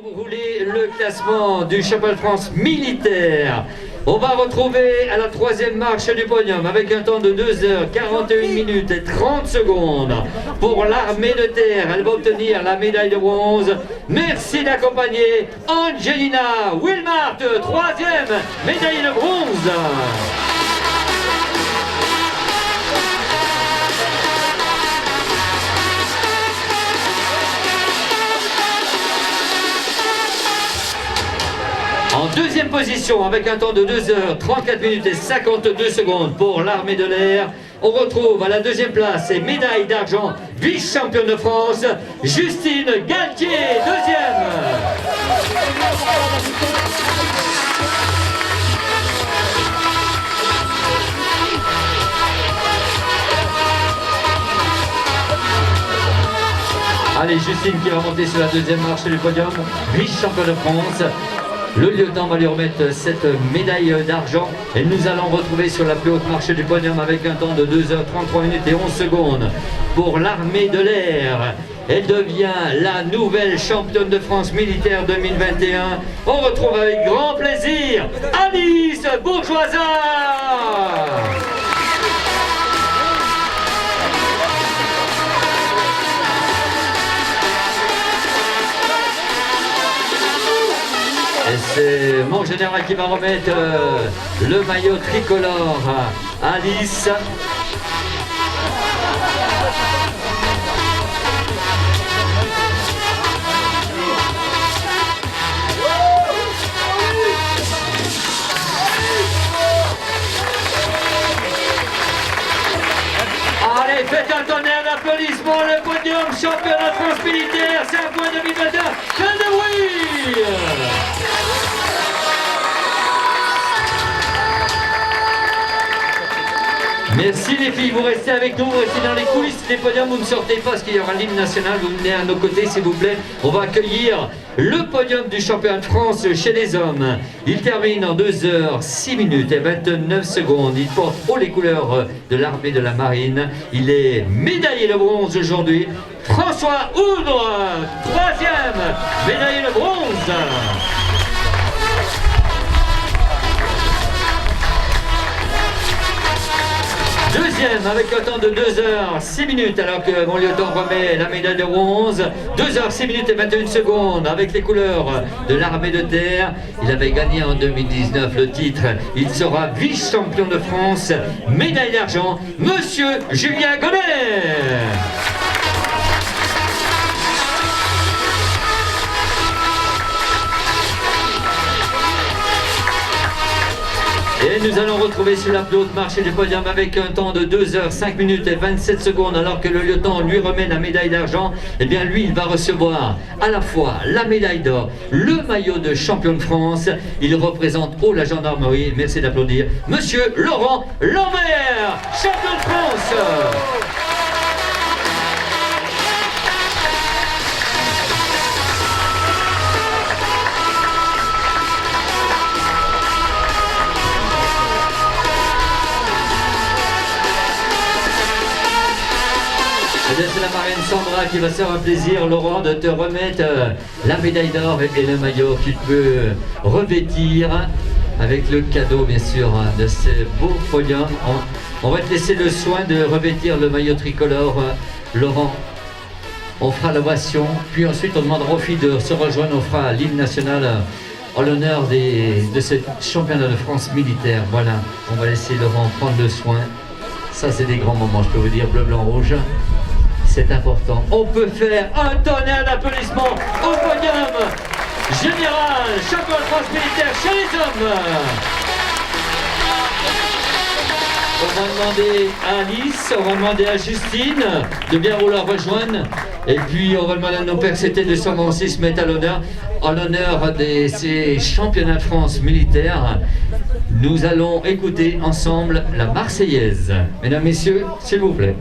Rouler le classement du championnat de France militaire. On va retrouver à la troisième marche du podium avec un temps de 2h41 minutes et 30 secondes pour l'armée de terre. Elle va obtenir la médaille de bronze. Merci d'accompagner Angelina Wilmart, troisième médaille de bronze. En deuxième position, avec un temps de 2h34 minutes et 52 secondes pour l'armée de l'air, on retrouve à la deuxième place et médaille d'argent, vice-championne de France, Justine Galtier, deuxième. Allez, Justine qui va monter sur la deuxième marche du podium, vice-championne de France. Le lieutenant va lui remettre cette médaille d'argent et nous allons retrouver sur la plus haute marche du podium avec un temps de 2h33 minutes et 11 secondes pour l'armée de l'air. Elle devient la nouvelle championne de France militaire 2021. On retrouve avec grand plaisir Alice Bourgeoisin. Et c'est mon général qui va remettre le maillot tricolore à Alice. Allez, faites un tonnerre d'applaudissements, le podium championnat de France militaire, c'est un point 2021, plein de bruit. Merci les filles, vous restez avec nous, vous restez dans les coulisses des podiums, vous ne sortez pas parce qu'il y aura l'hymne national, vous venez à nos côtés s'il vous plaît. On va accueillir le podium du championnat de France chez les hommes. Il termine en 2h06 minutes et 29 secondes. Il porte haut les couleurs de l'armée de la marine. Il est médaillé de bronze aujourd'hui. François Oudre, troisième médaillé de bronze. Deuxième avec un temps de 2h06 minutes alors que mon lieutenant remet la médaille de bronze. 2h06 minutes et 21 secondes avec les couleurs de l'armée de terre. Il avait gagné en 2019 le titre. Il sera vice-champion de France. Médaille d'argent, Monsieur Julien Gonnet. Et nous allons retrouver sur la plus haute marche du podium avec un temps de 2h05 minutes et 27 secondes alors que le lieutenant lui remet la médaille d'argent. Et bien lui, il va recevoir à la fois la médaille d'or, le maillot de champion de France. Il représente haut la gendarmerie. Merci d'applaudir Monsieur Laurent Lambert, champion de France. C'est la marraine Sandra qui va se faire un plaisir, Laurent, de te remettre la médaille d'or et le maillot que tu peux revêtir avec le cadeau, bien sûr, de ce beau podium. On va te laisser le soin de revêtir le maillot tricolore, Laurent. On fera l'ovation, puis ensuite on demandera aux filles de se rejoindre. On fera l'hymne national en l'honneur de ce championnat de France militaire. Voilà, on va laisser Laurent prendre le soin. Ça, c'est des grands moments, je peux vous dire, bleu, blanc, rouge. C'est important. On peut faire un tonnerre d'applaudissements au podium général, champion de France militaire chez les hommes. On va demander à Alice, on va demander à Justine de bien vouloir rejoindre. Et puis on va demander à nos pères c'était de s'avancer, se mettre à l'honneur, en l'honneur de ces championnats de France militaires. Nous allons écouter ensemble la Marseillaise. Mesdames, Messieurs, s'il vous plaît.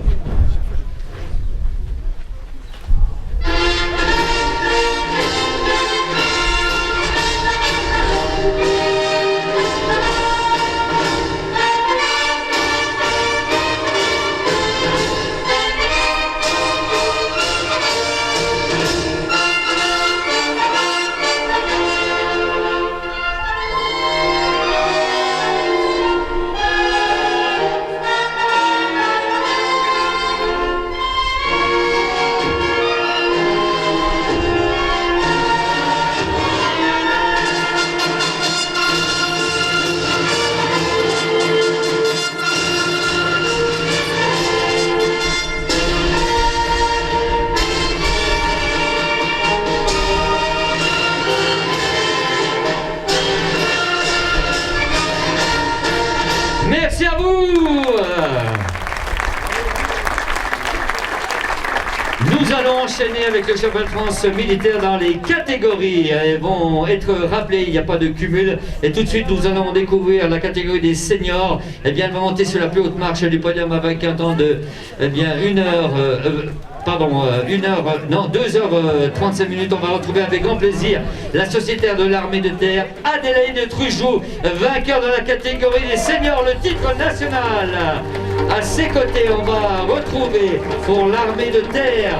enchaîner avec le championnat de France militaire dans les catégories. Elles vont être rappelées, il n'y a pas de cumul. Et tout de suite, nous allons découvrir la catégorie des seniors. Eh bien, elle va monter sur la plus haute marche du podium avec un temps de 2h35 minutes. On va retrouver avec grand plaisir la sociétaire de l'armée de terre, Adélaïde Trujoux, vainqueur de la catégorie des seniors, le titre national. À ses côtés, on va retrouver pour l'armée de terre,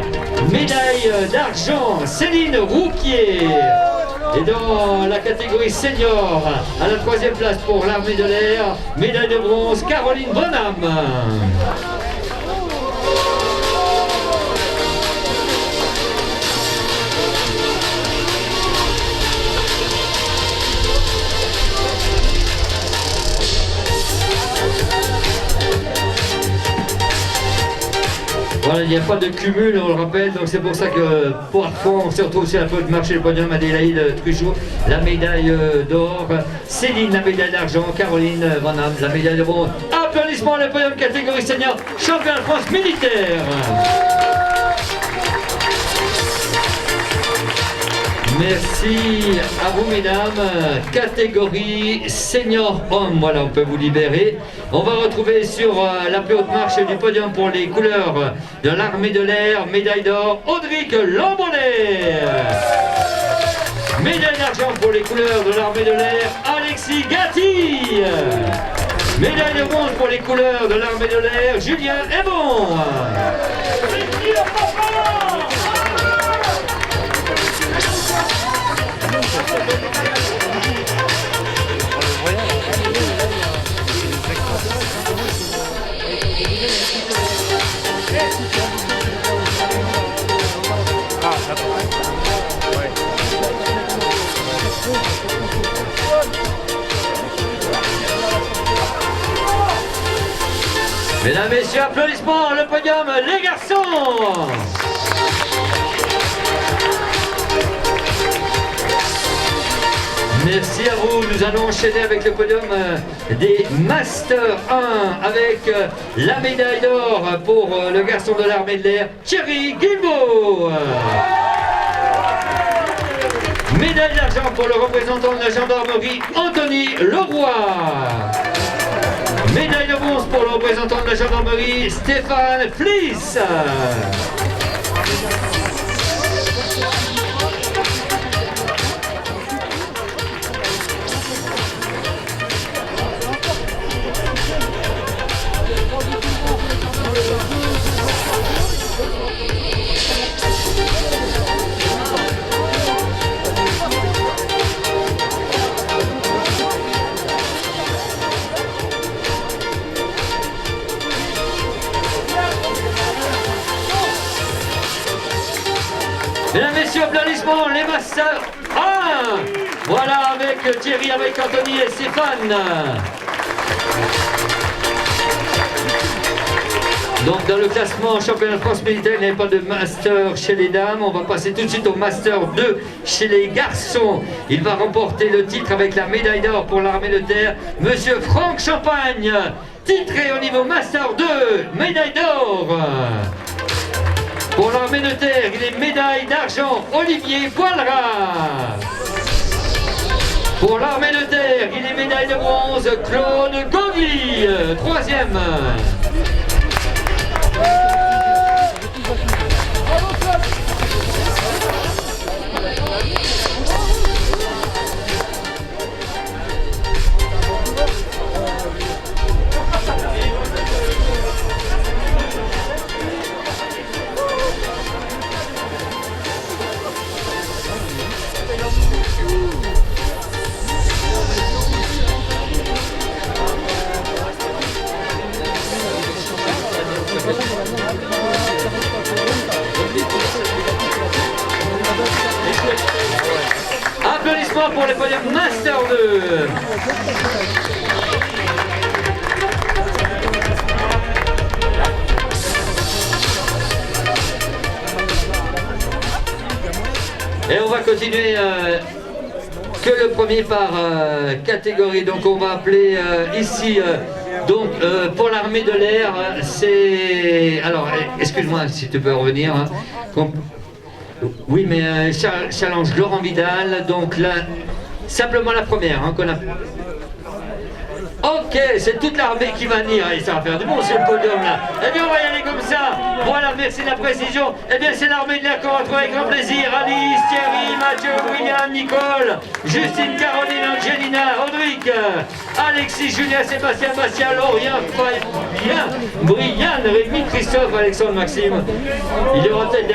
médaille d'argent, Céline Rouquier. Et dans la catégorie senior, à la 3e place pour l'armée de l'air, médaille de bronze, Caroline Bonham. Voilà, il n'y a pas de cumul, on le rappelle, donc c'est pour ça que parfois on se retrouve sur la de marché le podium. Adélaïde Trujoux, la médaille d'or, Céline, la médaille d'argent, Caroline Vanham, la médaille de bronze. Applaudissements à le podium catégorie senior, championnat de France militaire. Merci à vous mesdames. Catégorie senior homme, voilà, on peut vous libérer. On va retrouver sur la plus haute marche du podium pour les couleurs de l'armée de l'air, médaille d'or, Audric Lambolet. Médaille d'argent pour les couleurs de l'armée de l'air, Alexis Gatti. Médaille de bronze pour les couleurs de l'armée de l'air, Julien Ebon. Mesdames, messieurs, applaudissements, le podium, les garçons. Merci à vous, nous allons enchaîner avec le podium des Master 1 avec la médaille d'or pour le garçon de l'armée de l'air, Thierry Guilbault. Médaille d'argent pour le représentant de la gendarmerie, Anthony Leroy. Médaille de bronze pour le représentant de la gendarmerie, Stéphane Fliss. Mesdames, messieurs, applaudissements, les Master 1. Voilà, avec Thierry, avec Anthony et Stéphane. Donc dans le classement championnat de France militaire, il n'y avait pas de Master chez les dames. On va passer tout de suite au Master 2 chez les garçons. Il va remporter le titre avec la médaille d'or pour l'armée de terre, Monsieur Franck Champagne, titré au niveau Master 2, médaille d'or. Pour l'armée de terre, il est médaille d'argent, Olivier Poilra. Pour l'armée de terre, il est médaille de bronze, Claude Gogli, 3e. Applaudissements pour le podium Master 2. Et on va continuer que le premier par catégorie. Donc on va appeler ici donc pour l'armée de l'air, c'est... Alors excuse-moi si tu peux revenir. Hein. Oui, mais challenge Laurent Vidal, donc là, simplement la première hein, qu'on a... Ok, c'est toute l'armée qui va venir, et ça va faire du bon sur le podium là. Eh bien on va y aller comme ça. Voilà, merci de la précision. Eh bien c'est l'armée de l'air qu'on retrouve avec grand plaisir. Alice, Thierry, Mathieu, William, Nicole, Justine, Caroline, Angelina, Audric, Alexis, Julien, Sébastien, Bastien, Laurien, Brian, Rémi, Christophe, Alexandre, Maxime. Il y aura peut-être...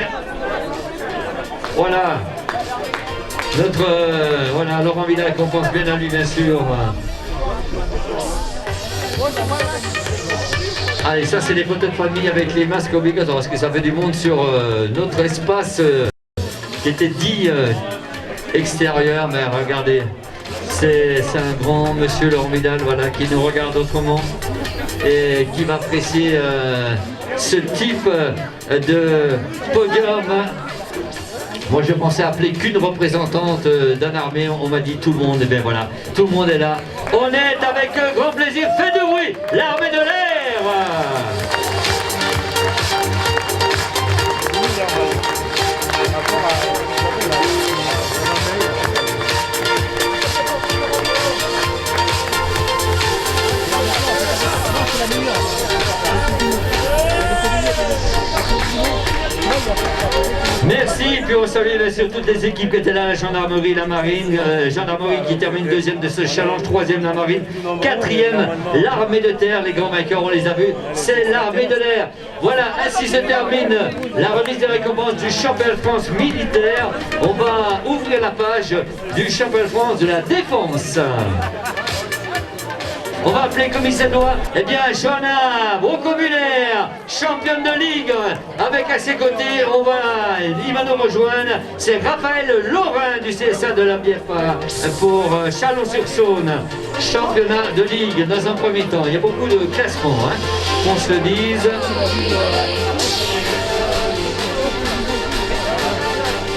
Voilà. Notre... voilà, Laurent Vidal qu'on pense bien à lui bien sûr. Allez, ça c'est des photos de famille avec les masques obligatoires parce que ça fait du monde sur notre espace qui était dit extérieur, mais regardez, c'est un grand monsieur Laurent Vidal, voilà, qui nous regarde autrement et qui va apprécier ce type de podium. Moi je pensais appeler qu'une représentante d'un armée, on m'a dit tout le monde, et bien voilà, tout le monde est là. On est avec grand plaisir, faites du bruit, l'armée de l'air. Merci, puis on salue bien sûr toutes les équipes qui étaient là, la gendarmerie, la marine, gendarmerie qui termine deuxième de ce challenge, troisième la marine, quatrième l'armée de terre, les grands vainqueurs on les a vus, c'est l'armée de l'air. Voilà, ainsi se termine la remise des récompenses du championnat de France militaire. On va ouvrir la page du championnat de France de la défense. On va appeler comme il se doit, eh bien, Johanna Brocomulaire, championne de ligue, avec à ses côtés, il va nous rejoindre, c'est Raphaël Laurin du CSA de la BFA pour Chalon-sur-Saône, championnat de ligue dans un premier temps. Il y a beaucoup de classements, hein, qu'on se le dise.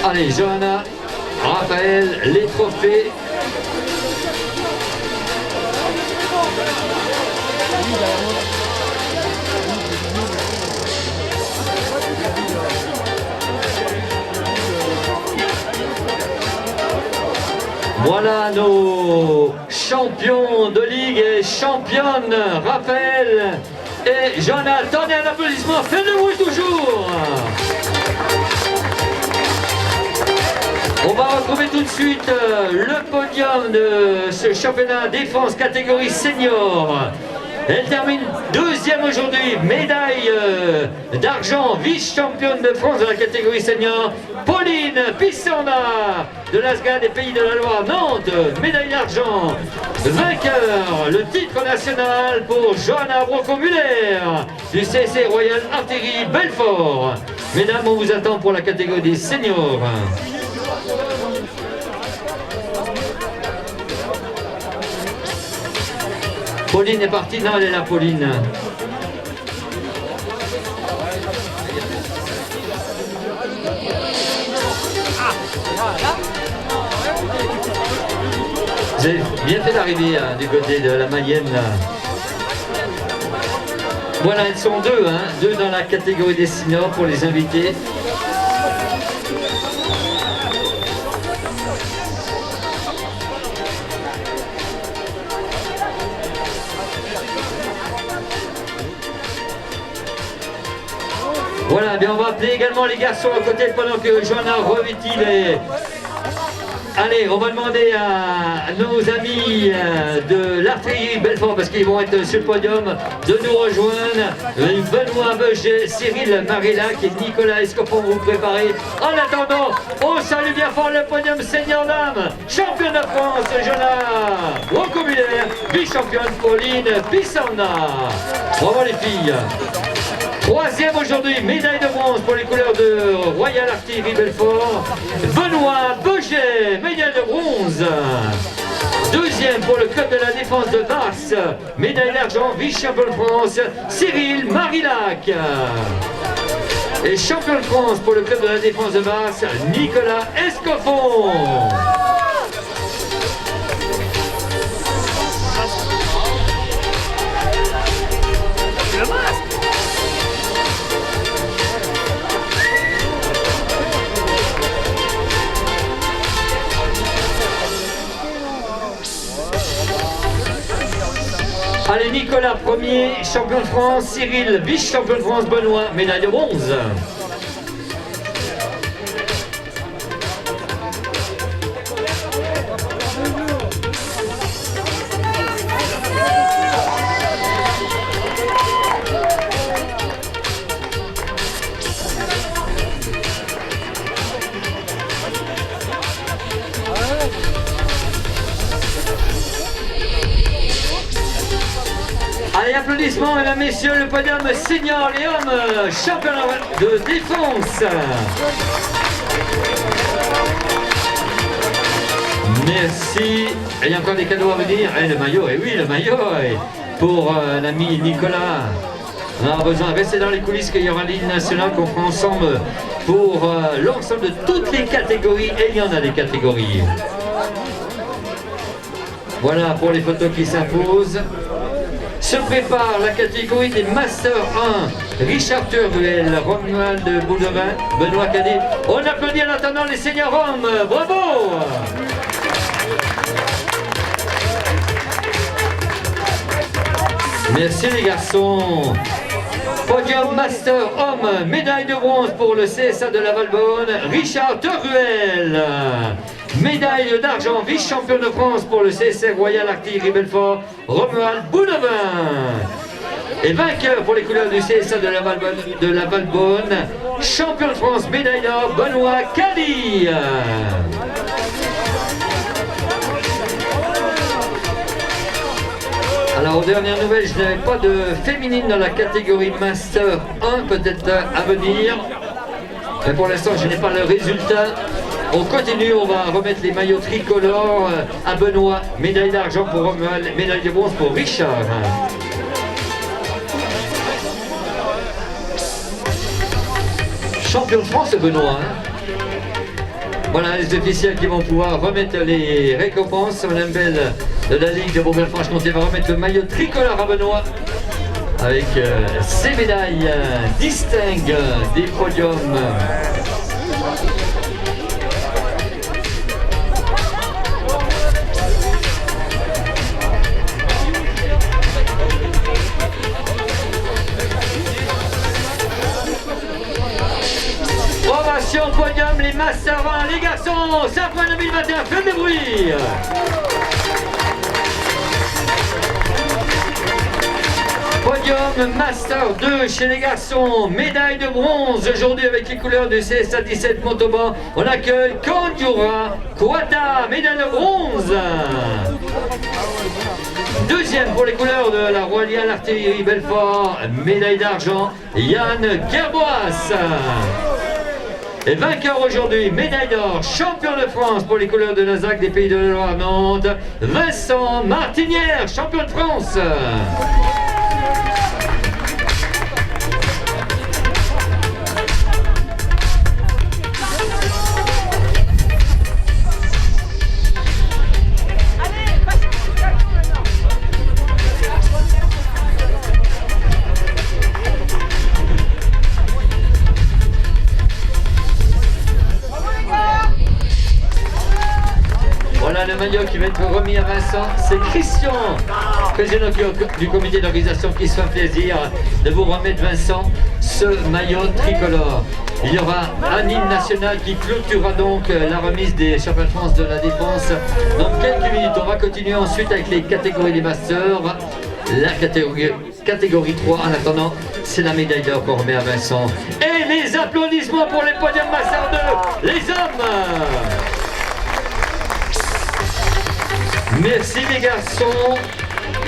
Allez, Johanna, Raphaël, les trophées. Voilà nos champions de ligue et championnes, Raphaël et Johanna. Attendez un applaudissement, faites le bruit toujours. On va retrouver tout de suite le podium de ce championnat défense catégorie senior. Elle termine deuxième aujourd'hui, médaille d'argent, vice-championne de France de la catégorie senior, Pauline Pissanda de l'Asgad des Pays de la Loire, Nantes, médaille d'argent, vainqueur, le titre national pour Johanna Brocomulaire du CC Royal Artillerie Belfort. Mesdames, on vous attend pour la catégorie des seniors. Pauline est partie, non elle est là Pauline. Vous avez bien fait d'arriver du côté de la Mayenne là. Voilà, elles sont deux, hein, deux dans la catégorie des seniors pour les invités. Voilà, bien on va appeler également les garçons à côté pendant que Johanna revêtit les... Allez, on va demander à nos amis de l'artillerie Belfort, parce qu'ils vont être sur le podium, de nous rejoindre. Benoît Beuget, Cyril Marillac et Nicolas Escoffon vous préparer. En attendant, on salue bien fort le podium senior dame, championne de France, Johanna Brocomulaire, vice-championne Pauline Pissanda. Bravo les filles. Troisième aujourd'hui, médaille de bronze pour les couleurs de Royal Artillerie Belfort, Benoît Beuget, médaille de bronze. Deuxième pour le club de la défense de Vars, médaille d'argent, vice-champion de France, Cyril Marillac. Et champion de France pour le club de la défense de Vars, Nicolas Escoffon. Allez, Nicolas, premier champion de France. Cyril, vice-champion de France. Benoît, médaille de bronze. Allez, applaudissements, mesdames, messieurs, le podium senior, les hommes, championnat de défense. Merci. Et il y a encore des cadeaux à venir. Et le maillot, et oui, le maillot, pour l'ami Nicolas. On a besoin de rester dans les coulisses, qu'il y aura l'hymne national qu'on fera ensemble pour l'ensemble de toutes les catégories. Et il y en a des catégories. Voilà pour les photos qui s'imposent. Se prépare la catégorie des Master 1, Richard Thuruel, Romuald Boudevin, Benoît Cadet. On applaudit en attendant les seniors hommes, bravo! Merci les garçons. Podium Master Homme, médaille de bronze pour le CSA de la Valbonne, Richard Thuruel. Médaille d'argent, vice-champion de France pour le CSR Royal Artillerie Belfort, Romuald Boudevin. Et vainqueur pour les couleurs du CSA de la Valbonne, champion de France, médaille d'or, Benoît Cadet. Alors, aux dernières nouvelles, je n'avais pas de féminine dans la catégorie Master 1, peut-être à venir. Mais pour l'instant, je n'ai pas le résultat. On continue, on va remettre les maillots tricolores à Benoît, médaille d'argent pour Romuald, médaille de bronze pour Richard. Champion de France, Benoît. Voilà les officiels qui vont pouvoir remettre les récompenses. Madame Belle de la Ligue de Bourgogne-Franche-Comté va remettre le maillot tricolore à Benoît avec ses médailles distinctes des podiums. Ovation podium, les Master 1, les garçons, Saint-Ouen 2021, faites de bruit. Podium Master 2 chez les garçons, médaille de bronze aujourd'hui avec les couleurs du CSA 17 Montauban. On accueille Kondura Kouata, médaille de bronze. Deuxième pour les couleurs de la Royal Artillerie Belfort, médaille d'argent, Yann Gerbois. Et vainqueur aujourd'hui, médaille d'or, champion de France pour les couleurs de la ZAC des Pays de la Loire-Nantes, Vincent Martinière, champion de France. Voilà le maillot qui va être remis à Vincent, c'est Christian, président du comité d'organisation, qui se fait plaisir de vous remettre, Vincent, ce maillot tricolore. Il y aura un hymne national qui clôturera donc la remise des championnats de France de la défense dans quelques minutes. On va continuer ensuite avec les catégories des masters. La catégorie 3, en attendant, c'est la médaille d'or qu'on remet à Vincent. Et les applaudissements pour les podiums Master 2, les hommes. Merci les garçons.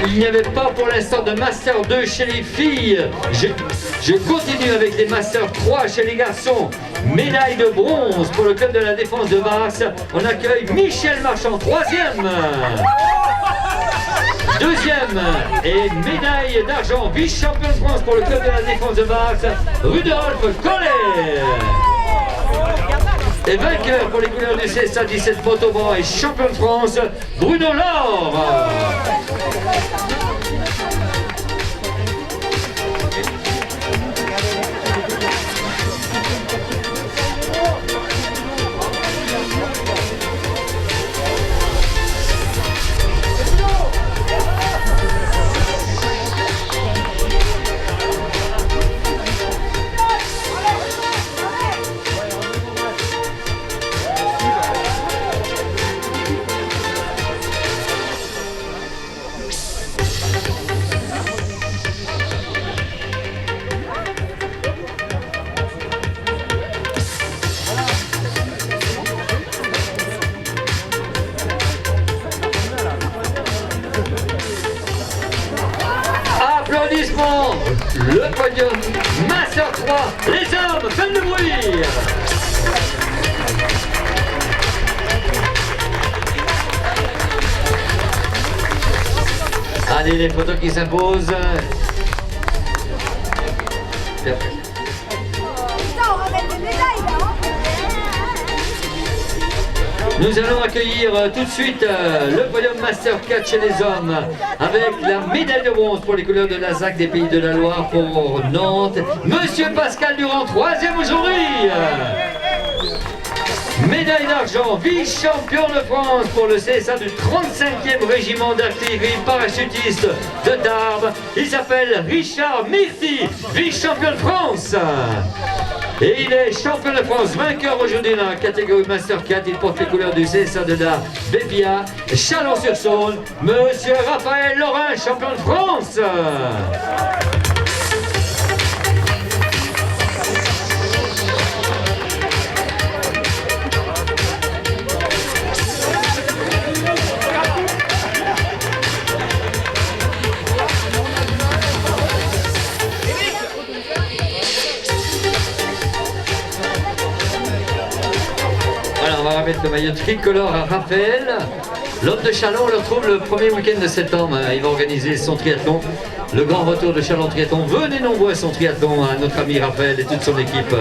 Il n'y avait pas pour l'instant de Master 2 chez les filles. Je continue avec les Master 3 chez les garçons. Médaille de bronze pour le club de la défense de Vars. On accueille Michel Marchand, troisième. Deuxième et médaille d'argent, vice-champion de France pour le club de la défense de Vars, Rudolf Collet. Et vainqueur pour les couleurs du CSA 17 Montauban et champion de France, Bruno Laure. le podium Master 3, les hommes, faites le bruit. Allez, les photos qui s'imposent. Nous allons accueillir tout de suite le podium Master 4 chez les hommes avec la médaille de bronze pour les couleurs de la ZAC des Pays de la Loire pour Nantes. Monsieur Pascal Durand, 3e aujourd'hui. Médaille d'argent, vice-champion de France pour le CSA du 35e régiment d'artillerie parachutiste de Tarbes. Il s'appelle Richard Myrti, vice-champion de France. Et il est champion de France, vainqueur aujourd'hui dans la catégorie Master 4. Il porte les couleurs du CSA de la Bébia, Chalon-sur-Saône. Monsieur Raphaël Laurin, champion de France. On va remettre le maillot tricolore à Raphaël. L'homme de Chalon, on le retrouve le premier week-end de septembre. Il va organiser son triathlon, le grand retour de Chalon Triathlon. Venez nombreux à son triathlon, à notre ami Raphaël et toute son équipe.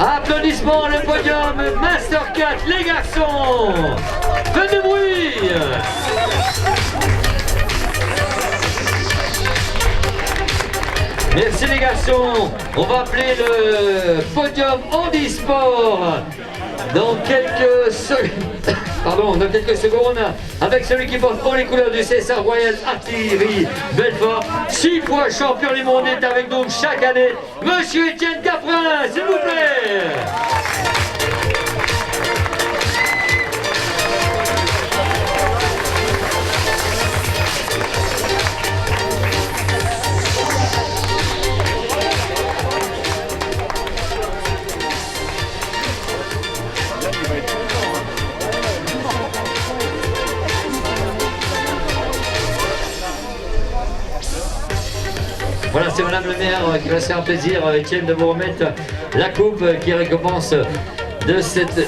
Applaudissements, le podium Master 4, les garçons. Faites du bruit. Merci les garçons. On va appeler le podium handisport dans quelques secondes avec celui qui porte pour les couleurs du CSA Royal Artillerie Belfort. 6 fois champion du monde est avec nous chaque année, Monsieur Étienne Caprin, s'il vous plaît. Voilà, c'est Madame le maire qui va se faire plaisir, Étienne, de vous remettre la coupe qui récompense de cette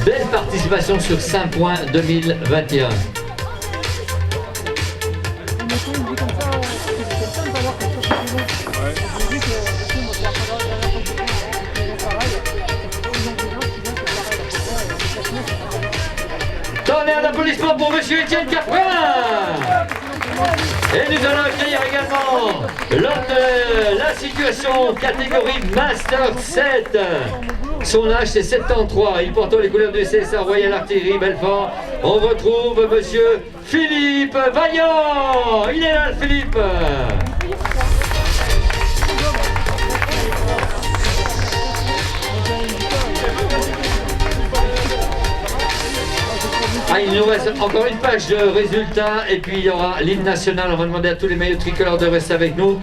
belle participation sur 5 points 2021. Tonnerre d'applaudissements pour Monsieur Étienne Caprin. Et nous allons accueillir également l'homme de la situation catégorie Master 7. Son âge c'est 73. Il porte les couleurs du CSA Royal Artillerie Belfort. On retrouve Monsieur Philippe Vaillant. Il est là, le Philippe. Ah, il nous reste encore une page de résultats et puis il y aura l'hymne national. On va demander à tous les maillots tricolores de rester avec nous.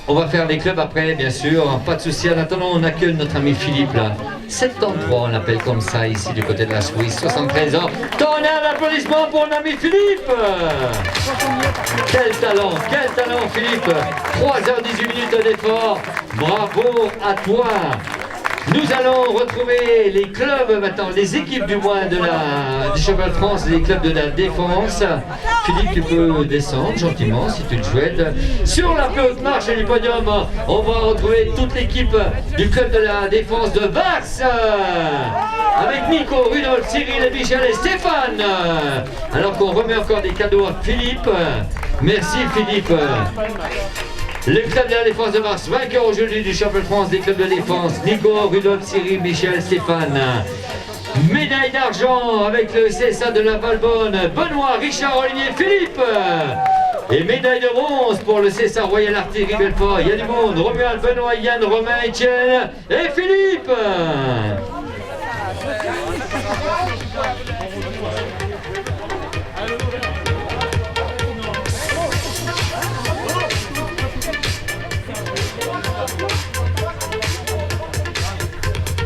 On va faire les clubs après, bien sûr, pas de souci. En attendant, on accueille notre ami Philippe là. 73, on l'appelle comme ça ici du côté de la Suisse, 73 ans. Tonnerre d'applaudissements pour l'ami Philippe. Quel talent Philippe. 3h18 d'effort. Bravo à toi. Nous allons retrouver les clubs maintenant, les équipes du moins du championnat de France, les clubs de la défense. Philippe, tu peux descendre gentiment si tu le souhaites. Sur la plus haute marche du podium, on va retrouver toute l'équipe du club de la défense de Vars. Avec Nico, Rudolf, Cyril, et Michel et Stéphane. Alors qu'on remet encore des cadeaux à Philippe. Merci Philippe. Le club de la défense de Mars, vainqueur aujourd'hui du championnat de France des clubs de défense, Nico, Rudolf, Cyril, Michel, Stéphane. Médaille d'argent avec le CSA de la Valbonne, Benoît, Richard, Olivier, Philippe. Et médaille de bronze pour le CSA Royal Artillerie Belfort. Il y a du monde, Romuald, Benoît, Yann, Romain, Etienne et Philippe.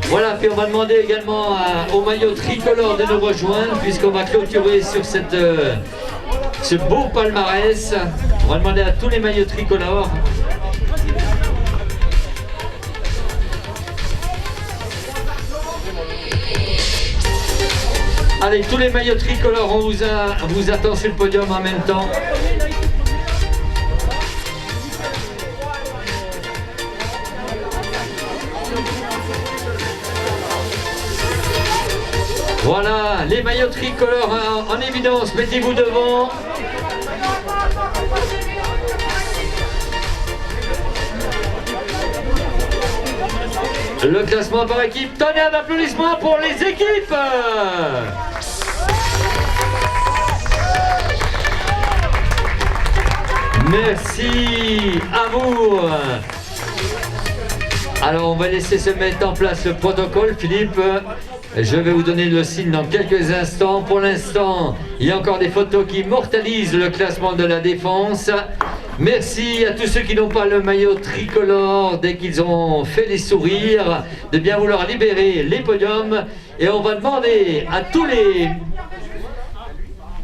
Voilà, puis on va demander également au maillot tricolore de nous rejoindre, puisqu'on va clôturer sur ce beau palmarès. On va demander à tous les maillots tricolores. Allez, tous les maillots tricolores, on vous attend sur le podium en même temps. Voilà, les maillots tricolores en évidence, mettez-vous devant. Le classement par équipe, tonnerre d'applaudissements pour les équipes. Merci à vous. Alors on va laisser se mettre en place le protocole, Philippe. Je vais vous donner le signe dans quelques instants. Pour l'instant, il y a encore des photos qui immortalisent le classement de la défense. Merci à tous ceux qui n'ont pas le maillot tricolore, dès qu'ils ont fait les sourires, de bien vouloir libérer les podiums. Et on va demander à tous les...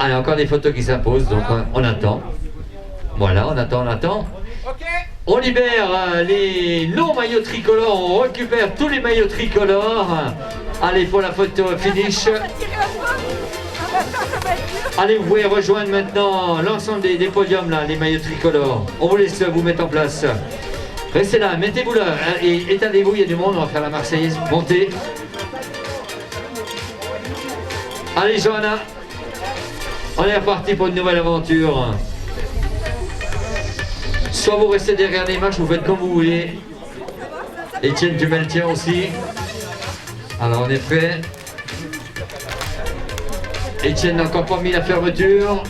Ah, il y a encore des photos qui s'imposent, donc on attend. Voilà, on attend. On libère les non-maillots tricolores, on récupère tous les maillots tricolores. Allez, pour la photo finish. Allez, vous pouvez rejoindre maintenant l'ensemble des podiums, là, les maillots tricolores. On vous laisse vous mettre en place. Restez là, mettez-vous là et étalez-vous, il y a du monde, on va faire la Marseillaise. Montez. Allez, Johanna. On est reparti pour une nouvelle aventure. Soit vous restez derrière les marches, vous faites comme vous voulez. Etienne, tu mets le tien aussi. Alors on est prêt. Etienne n'a encore pas mis la fermeture.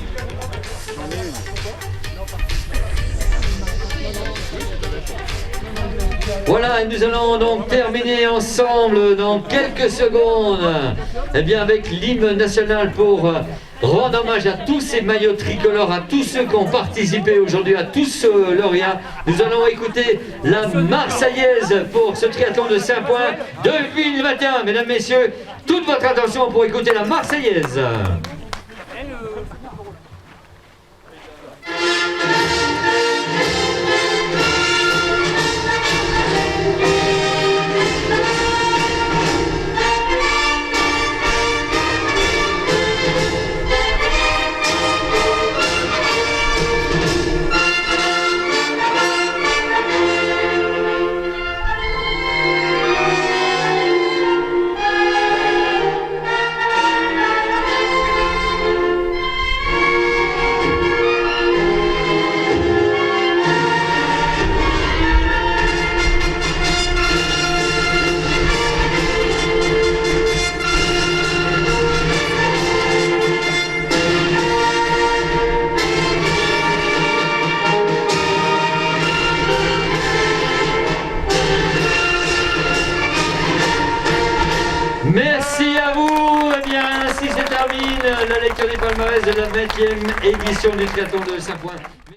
Voilà, et nous allons donc terminer ensemble dans quelques secondes, eh bien avec l'hymne national pour rendre hommage à tous ces maillots tricolores, à tous ceux qui ont participé aujourd'hui, à tous ceux lauréats. Nous allons écouter la Marseillaise pour ce triathlon de Saint-Point 2021. Mesdames, messieurs, toute votre attention pour écouter la Marseillaise. Merci à vous. Eh bien, ainsi se termine la lecture des palmarès de la 20e édition du triathlon de Saint-Point.